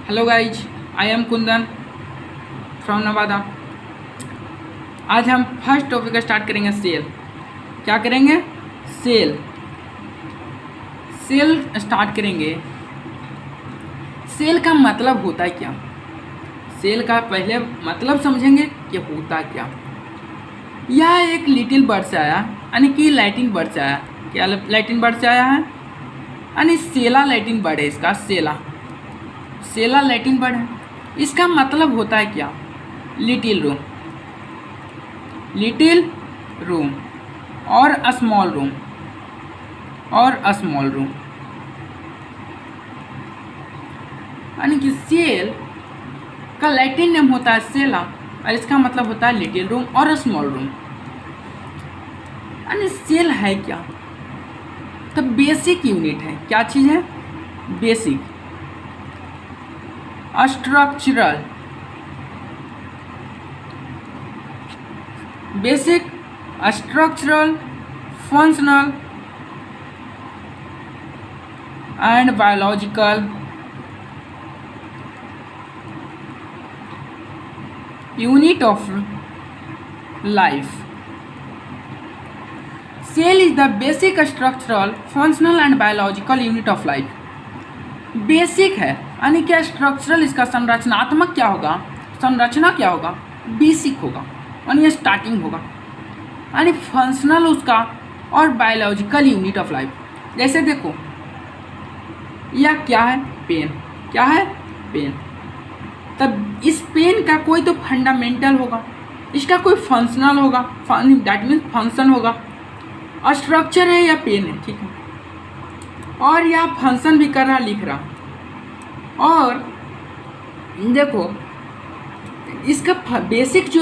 Hello guys, I am Kundan from Nawada. आज हम first topic start करेंगे सेल। क्या करेंगे? सेल स्टार्ट करेंगे। सेल का मतलब होता है क्या? सेल का पहले मतलब समझेंगे कि होता क्या। यह एक लिटिल वर्ड से आया, यानी कि लैटिन वर्ड से आया। क्या लैटिन वर्ड से आया है? यानी सेला लैटिन वर्ड है इसका। सेला लैटिन वर्ड है। इसका मतलब होता है क्या? लिटिल रूम और स्मॉल रूम यानी कि सेल का लैटिन नेम होता है सेला और इसका मतलब होता है लिटिल रूम और स्मॉल रूम। यानी सेल है क्या? तो बेसिक यूनिट है। क्या चीज़ है? Basic structural functional and biological unit of life. Cell is the basic structural functional and biological unit of life. Basic है यानी क्या? स्ट्रक्चरल इसका संरचनात्मक क्या होगा? संरचना क्या होगा? बेसिक होगा यानी स्टार्टिंग होगा। यानी फंक्शनल उसका और बायोलॉजिकल यूनिट ऑफ लाइफ। जैसे देखो, यह क्या है? पेन। क्या है? पेन। तब इस पेन का कोई तो फंडामेंटल होगा, इसका कोई फंक्शनल होगा, दैट मीन्स फंक्शन होगा। स्ट्रक्चर है या पेन है, ठीक है, और यह फंक्शन भी कर रहा, लिख रहा। और देखो इसका बेसिक जो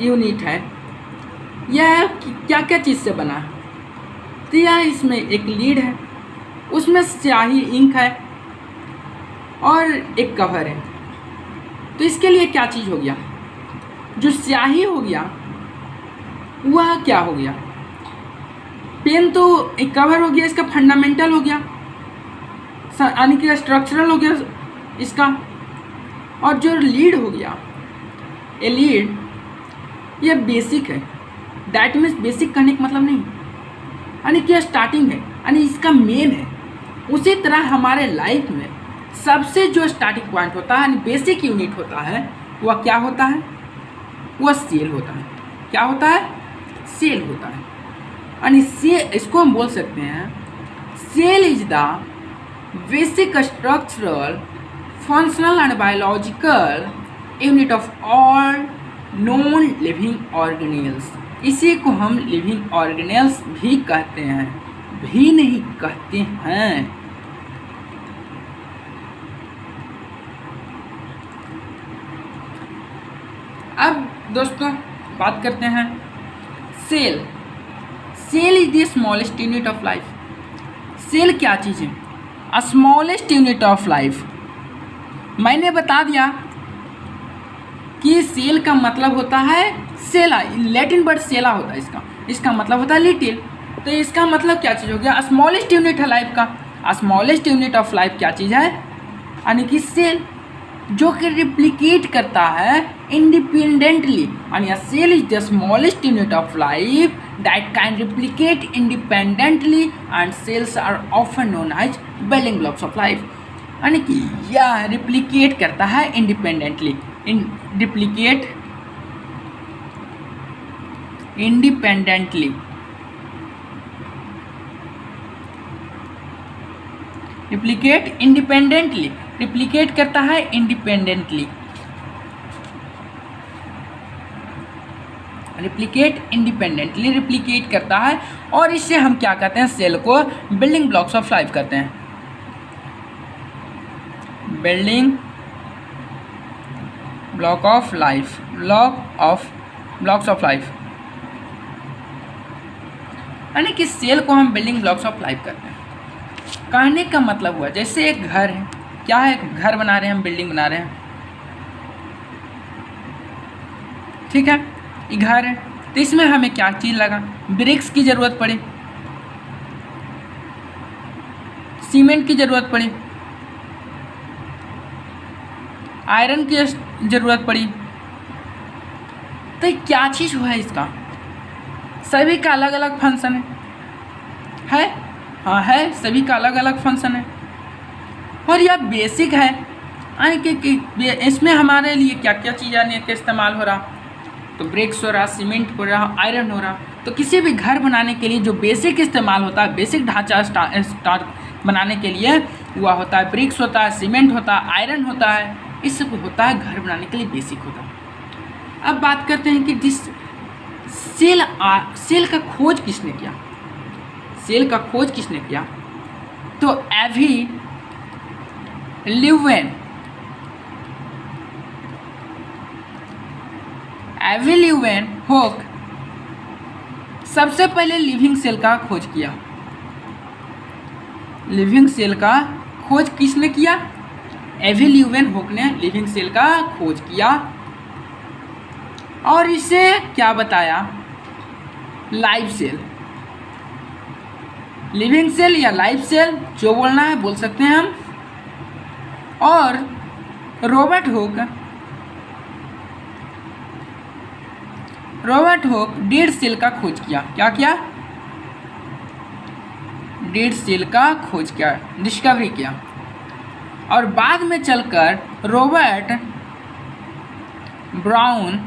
यूनिट है यह क्या क्या चीज़ से बना है? तो यह इसमें एक लीड है, उसमें स्याही इंक है और एक कवर है। तो इसके लिए क्या चीज़ हो गया? जो स्याही हो गया वह क्या हो गया? पेन तो एक कवर हो गया, इसका फंडामेंटल हो गया, यानी कि स्ट्रक्चरल हो गया इसका। और जो लीड हो गया, ये लीड ये बेसिक है। दैट मीन्स बेसिक करने का मतलब नहीं, यानी कि स्टार्टिंग है, यानी इसका मेन है। उसी तरह हमारे लाइफ में सबसे जो स्टार्टिंग पॉइंट होता है, यानी बेसिक यूनिट होता है, वह क्या होता है? वह सेल होता है। क्या होता है? सेल होता है। यानी इसको हम बोल सकते हैं cell is the basic structural functional and biological unit of all non living organelles. इसी को हम लिविंग ऑर्गेनेल्स भी कहते हैं, भी नहीं कहते हैं। अब दोस्तों बात करते हैं cell is the smallest unit of life. Cell क्या चीज़ है? Smallest unit of life. मैंने बता दिया कि सेल का मतलब होता है सेला, लैटिन वर्ड सेला होता है इसका मतलब होता है लिटिल। तो इसका मतलब क्या चीज़ हो गया? स्मॉलेस्ट यूनिट है लाइफ का। स्मॉलेस्ट यूनिट ऑफ लाइफ क्या चीज़ है? यानी कि सेल, जो कि रिप्लिकेट करता है इंडिपेंडेंटली। यानी cell is the smallest unit of life that can replicate independently and cells are often known as building blocks of life। यानी कि यह रिप्लिकेट करता है इंडिपेंडेंटली, रिप्लिकेट इंडिपेंडेंटली, रिप्लिकेट करता है इंडिपेंडेंटली, रिप्लिकेट करता है। और इससे हम क्या कहते हैं? सेल को बिल्डिंग ब्लॉक्स ऑफ लाइफ कहते हैं। बिल्डिंग ब्लॉक्स ऑफ लाइफ यानी कि सेल को हम बिल्डिंग ब्लॉक्स ऑफ लाइफ कहते हैं। कहने का मतलब हुआ जैसे एक घर है। क्या है? एक घर बना रहे हैं हम, बिल्डिंग बना रहे हैं, ठीक है, ये घर है। तो इसमें हमें क्या चीज़ लगा? ब्रिक्स की ज़रूरत पड़ी, सीमेंट की ज़रूरत पड़ी, आयरन की ज़रूरत पड़ी। तो ये क्या चीज़ हुआ है इसका? सभी का अलग अलग फंक्शन है। हाँ है, सभी का अलग अलग फंक्शन है और यह बेसिक है। यानी कि इसमें हमारे लिए क्या क्या चीज़ें का इस्तेमाल हो रहा, तो ब्रिक्स हो रहा, सीमेंट हो रहा, आयरन हो रहा। तो किसी भी घर बनाने के लिए जो बेसिक इस्तेमाल होता है, बेसिक ढांचा स्टार्ट बनाने के लिए वह होता है ब्रिक्स होता है, सीमेंट होता है, आयरन होता है। इस सब होता है घर बनाने के लिए बेसिक होता है। अब बात करते हैं कि जिस सेल का खोज किसने किया? सेल का खोज किसने किया? तो एवी ल्यूवेन होक सबसे पहले लिविंग सेल का खोज किया। लिविंग सेल का खोज किसने किया? एवी ल्यूवेन होक ने लिविंग सेल का खोज किया और इसे क्या बताया? लाइव सेल, लिविंग सेल या लाइव सेल जो बोलना है बोल सकते हैं हम। और रॉबर्ट हुक डेड सेल का खोज किया। क्या किया? डेड सेल का खोज किया, डिस्कवरी किया। और बाद में चलकर रॉबर्ट ब्राउन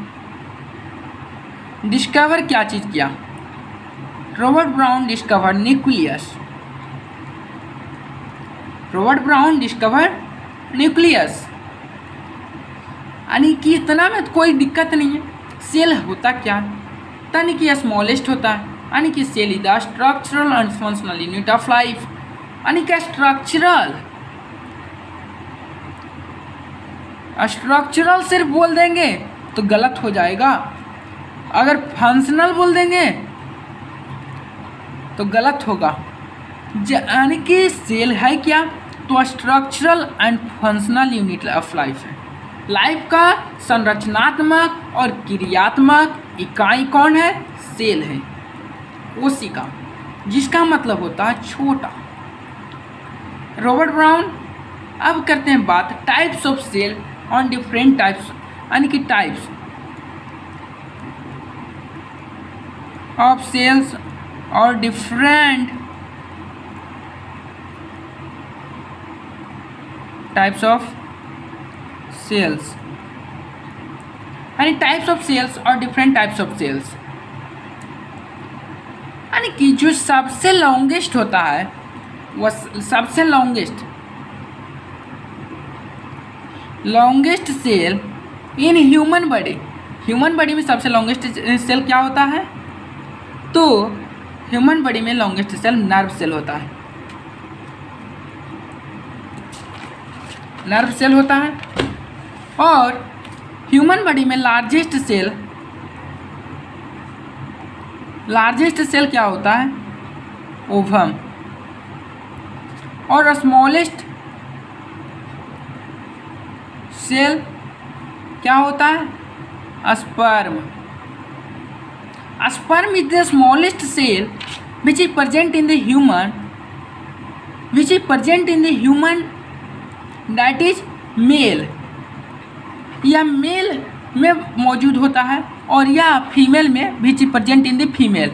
डिस्कवर क्या चीज़ किया? Robert brown discover nucleus. Robert brown discover nucleus. यानी कि इतना में कोई दिक्कत नहीं है। सेल होता क्या? यानी कि स्मॉलेस्ट होता है। यानी कि cell is the structural and functional unit of life. यानी कि स्ट्रक्चरल सिर्फ बोल देंगे तो गलत हो जाएगा, अगर फंक्शनल बोल देंगे तो गलत होगा। यानी कि सेल है क्या? तो structural and functional unit of life है। लाइफ का संरचनात्मक और क्रियात्मक इकाई कौन है? सेल है, कोशिका, जिसका मतलब होता है छोटा। Robert Brown. अब करते हैं बात types of cell on different types, यानी कि टाइप्स ऑफ सेल्स और डिफरेंट टाइप्स ऑफ सेल्स, यानी टाइप्स ऑफ सेल्स और डिफरेंट टाइप्स ऑफ सेल्स। यानी कि जो सबसे लॉन्गेस्ट होता है वह सबसे longest cell in human body में सबसे लॉन्गेस्ट सेल क्या होता है? तो ह्यूमन बॉडी में लॉन्गेस्ट सेल नर्व सेल होता है। नर्व सेल होता है। और ह्यूमन बॉडी में लार्जेस्ट सेल क्या होता है? ओवम। और स्मॉलेस्ट सेल क्या होता है? Sperm. Sperm is the smallest cell which is present in the human that is male। यह मेल में मौजूद होता है और यह फीमेल में which is present in the female।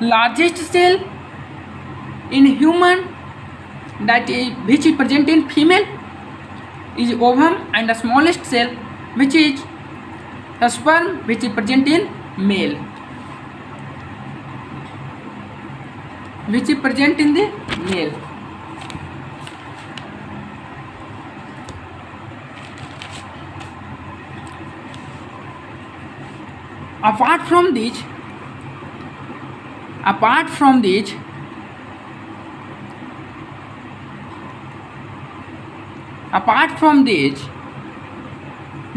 Largest cell in human that is which is present in female is ovum, and the smallest cell which is the sperm which is present in male, which is present in the male। Apart from these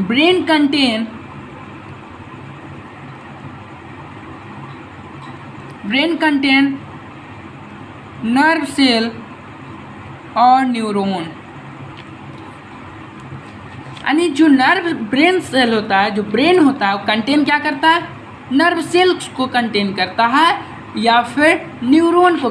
brain contain nerve cell और neuron. यानी जो brain cell होता है, जो brain होता है वो contain क्या करता है? नर्व सेल्स को कंटेन करता है या फिर न्यूरॉन को